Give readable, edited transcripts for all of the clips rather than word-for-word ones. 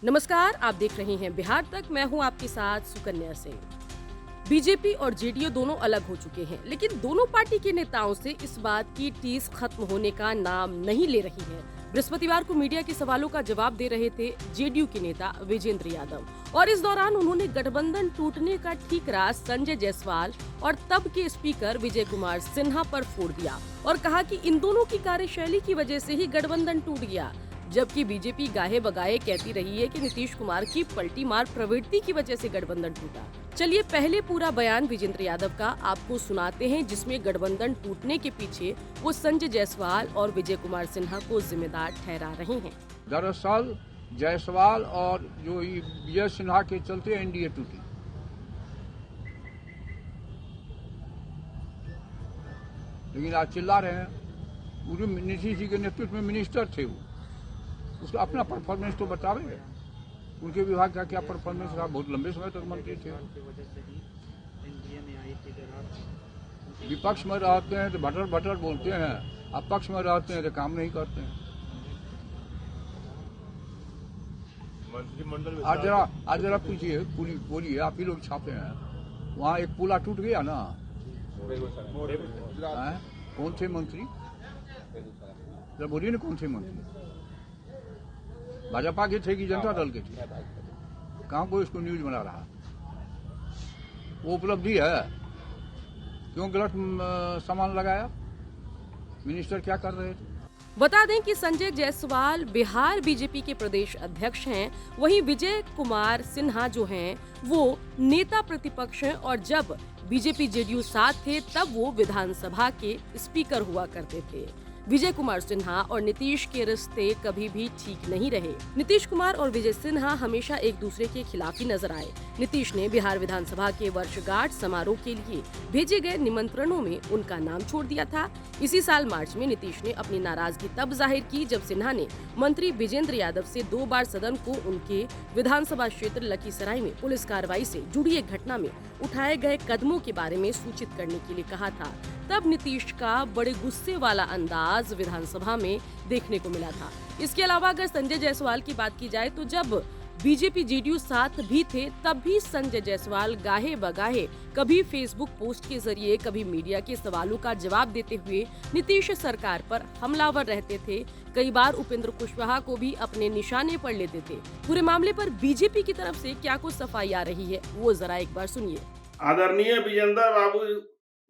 नमस्कार, आप देख रहे हैं बिहार तक। मैं हूं आपके साथ सुकन्या सिंह। बीजेपी और जेडीयू दोनों अलग हो चुके हैं, लेकिन दोनों पार्टी के नेताओं से इस बात की टीस खत्म होने का नाम नहीं ले रही है। बृहस्पतिवार को मीडिया के सवालों का जवाब दे रहे थे जेडीयू के नेता विजेंद्र यादव, और इस दौरान उन्होंने गठबंधन टूटने का ठीक राज संजय जायसवाल और तब के स्पीकर विजय कुमार सिन्हा पर फोड़ दिया और कहा कि इन दोनों की कार्यशैली की वजह से ही गठबंधन टूट गया। जबकि बीजेपी गाहे बगाहे कहती रही है कि नीतीश कुमार की पलटी मार प्रवृत्ति की वजह से गठबंधन टूटा। चलिए पहले पूरा बयान विजेंद्र यादव का आपको सुनाते हैं, जिसमें गठबंधन टूटने के पीछे वो संजय जायसवाल और विजय कुमार सिन्हा को जिम्मेदार ठहरा रहे हैं। दरअसल जायसवाल और जो विजय सिन्हा के चलते एनडीए टूटी। लेकिन आज चिल्ला रहे हैं, पूरे नीतीश जी के नेतृत्व में मिनिस्टर थे, वो उसका अपना परफॉर्मेंस तो बतावे। उनके विभाग का क्या परफॉर्मेंस रहा, बहुत लंबे समय तक मंत्री थे। विपक्ष में रहते हैं तो भटर भटर बोलते हैं, अब पक्ष में रहते हैं तो काम नहीं करते हैं। मंत्रिमंडल आज जरा पूछिए, बोलिए, आप ही लोग छापे हैं, वहाँ एक पुला टूट गया ना। कौन थे मंत्री? जरा बोलिए ना, कौन थे मंत्री? भाजपा के थे कि जनता दल के थे? कहाँ कोई इसको न्यूज बना रहा? वो उपलब्धि है। क्यों गलत सामान लगाया? मिनिस्टर क्या कर रहे थे? बता दें कि संजय जायसवाल बिहार बीजेपी के प्रदेश अध्यक्ष हैं, वहीं विजय कुमार सिन्हा जो हैं वो नेता प्रतिपक्ष हैं, और जब बीजेपी जेडीयू साथ थे तब वो विधानसभा के स्पीकर हुआ करते थे। विजय कुमार सिन्हा और नीतीश के रिश्ते कभी भी ठीक नहीं रहे। नीतीश कुमार और विजय सिन्हा हमेशा एक दूसरे के खिलाफ ही नजर आए। नीतीश ने बिहार विधानसभा के वर्षगांठ समारोह के लिए भेजे गए निमंत्रणों में उनका नाम छोड़ दिया था। इसी साल मार्च में नीतीश ने अपनी नाराजगी तब जाहिर की जब सिन्हा ने मंत्री विजेंद्र यादव से 2 बार सदन को उनके विधानसभा क्षेत्र लखीसराय में पुलिस कार्रवाई से जुड़ी एक घटना में उठाए गए कदमों के बारे में सूचित करने के लिए कहा था। तब नीतीश का बड़े गुस्से वाला अंदाज विधानसभा में देखने को मिला था। इसके अलावा अगर संजय जायसवाल की बात की जाए तो जब बीजेपी जेडीयू साथ भी थे तब भी संजय जायसवाल गाहे बगाहे कभी फेसबुक पोस्ट के जरिए, कभी मीडिया के सवालों का जवाब देते हुए नीतीश सरकार पर हमलावर रहते थे। कई बार उपेंद्र कुशवाहा को भी अपने निशाने पर लेते थे। पूरे मामले पर बीजेपी की तरफ से क्या कुछ सफाई आ रही है वो जरा एक बार सुनिए। आदरणीय विजेंद्र बाबू,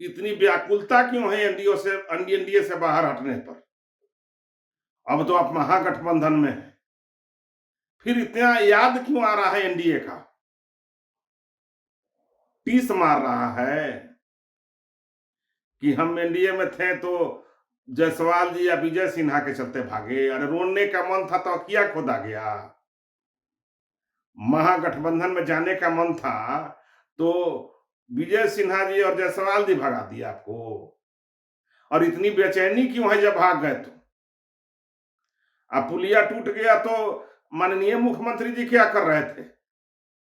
इतनी व्याकुलता क्यों है एनडीए से बाहर हटने पर? अब तो आप महागठबंधन में हैं, फिर इतना याद क्यों आ रहा है एनडीए का? टीस मार रहा है कि हम एनडीए में थे तो जायसवाल जी या विजय सिन्हा के चलते भागे। अरे रोने का मन था तो किया खोदा गया। महागठबंधन में जाने का मन था तो विजय सिन्हा जी और जायसवाल जी भगा दिया आपको। और इतनी बेचैनी क्यों है जब भाग गए तो? अब पुलिया टूट गया तो माननीय मुख्यमंत्री जी क्या कर रहे थे?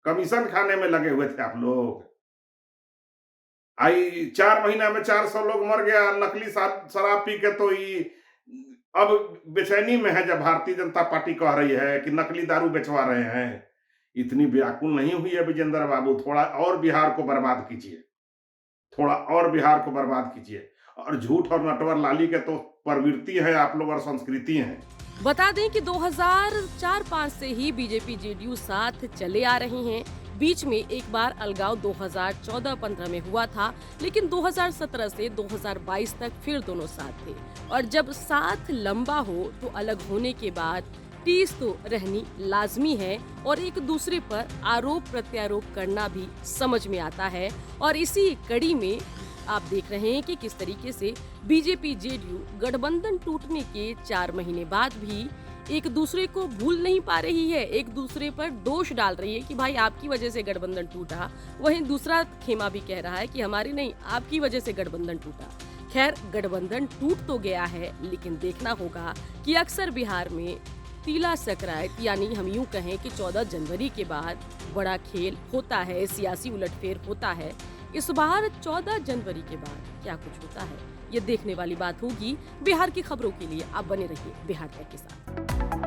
कमीशन खाने में लगे हुए थे आप लोग। आई 4 महीना में 400 लोग मर गया नकली शराब पी के, तो ये अब बेचैनी में है जब भारतीय जनता पार्टी कह रही है कि नकली दारू बेचवा रहे हैं। इतनी व्याकुल नहीं हुई है विजेंद्र बाबू, थोड़ा और बिहार को बर्बाद कीजिए, थोड़ा और बिहार को बर्बाद कीजिए। और झूठ और नटवर लाली के तो प्रवृत्ति है आप लोग और संस्कृति है। बता दें कि 2004-5 से ही बीजेपी जेडीयू साथ चले आ रहे हैं। बीच में एक बार अलगाव 2014-15 में हुआ था, लेकिन 2017 से 2022 तक फिर दोनों साथ थे। और जब साथ लंबा हो तो अलग होने के बाद टीस तो रहनी लाजमी है, और एक दूसरे पर आरोप प्रत्यारोप करना भी समझ में आता है। और इसी कड़ी में आप देख रहे हैं कि किस तरीके से बीजेपी जेडीयू गठबंधन टूटने के 4 महीने बाद भी एक दूसरे को भूल नहीं पा रही है, एक दूसरे पर दोष डाल रही है कि भाई आपकी वजह से गठबंधन टूटा। वहीं दूसरा खेमा भी कह रहा है कि हमारी नहीं, आपकी वजह से गठबंधन टूटा। खैर, गठबंधन टूट तो गया है, लेकिन देखना होगा कि अक्सर बिहार में तीला संक्रांत, यानी हम यूं कहें कि 14 जनवरी के बाद बड़ा खेल होता है, सियासी उलटफेर होता है। इस बार 14 जनवरी के बाद क्या कुछ होता है, ये देखने वाली बात होगी। बिहार की खबरों के लिए आप बने रहिए बिहार तक के साथ।